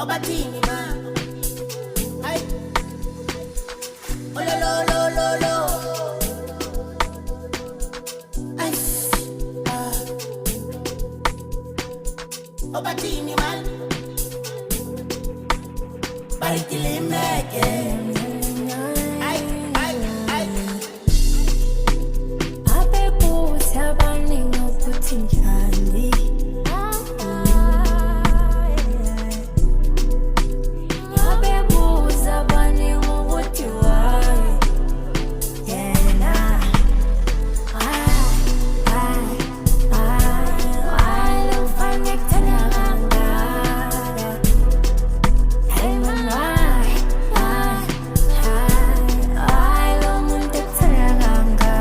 Obatini ma, ay, oh lo lo lo lo lo, ay, Obatini man, baitile meke, ay, ay, ay, Abe busa baningo putinjani. Abe busa baningo putiwai. Yena. I love finding tananga. Hey man, I love munde tananga.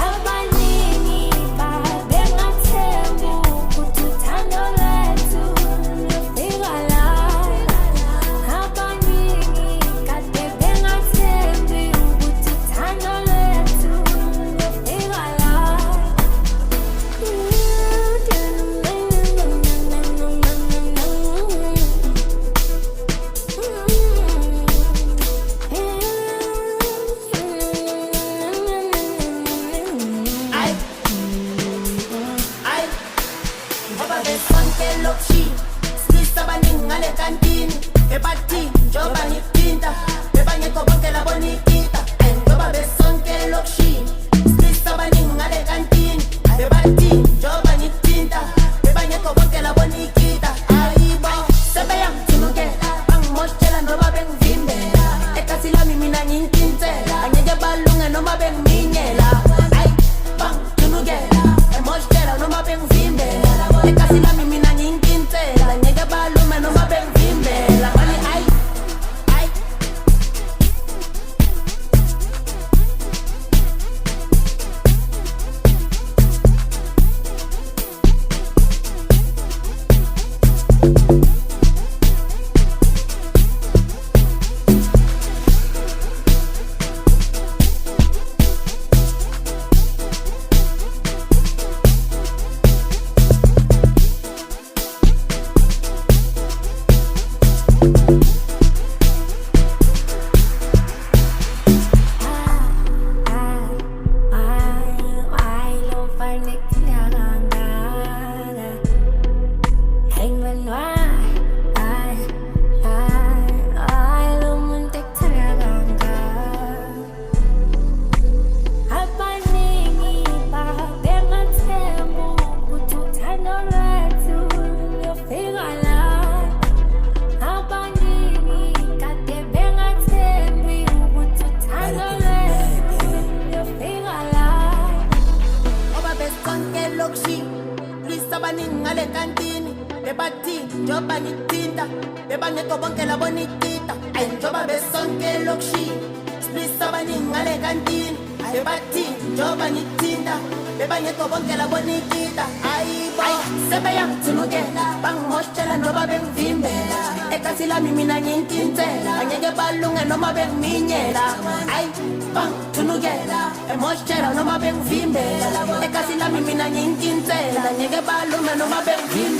Abaningi babengathembi ukuthi uthando lwethu lufika la. Abaningi kade bengathembi ukuthi uthando lwethu lufika la. ay, ay, ngoba besonke lokshi, silisa abaningi ngale kantini, ebathini njengoba ngithinta, bebangekho bonke labo nikita. Ngoba besonke lokshi, silisa abaningi ngale kantini, ebathini njengoba ngithinta, bebangekho bonke labo nikita. Ayibo, sebeyangithunukela, bangimoshela noma bengivimbela, ekhasi lami mina ngiyinkinsela, angeke balunge noma bengiminyela. Ay, bangithunukela, emoshela noma bengivimbela, ekhasi lami mina ngiyinkinsela, angeke balume noma bengivimbela. Mani ay, ay, I love finding tananga. Hey man, I love munde tananga. Abaningi babengathembi ukuthi uthando lwethu lufika la. Abaningi kade bengathembi ukuthi uthando lwethu lufika la. ngoba besonke lokshi, silisa abaningi ngale kantini, bebathini njengoba ngithinta, bebangekho bonke labo nikita. Njengoba besonke lokshi, silisa abaningi ngale kantini, bebathini njengoba ngithinta, bebangekho bonke labo nikita. Ayibo, sebeyangithunukela, bangimoshela noma bengivimbela, ekhasi lami mina ngiyinkinsela, angeke balunge noma bengiminyela. Ay, bangithunukela, emoshela noma bengivimbela, ekhasi lami mina ngiyinkinsela, angeke balume noma bengivimbela.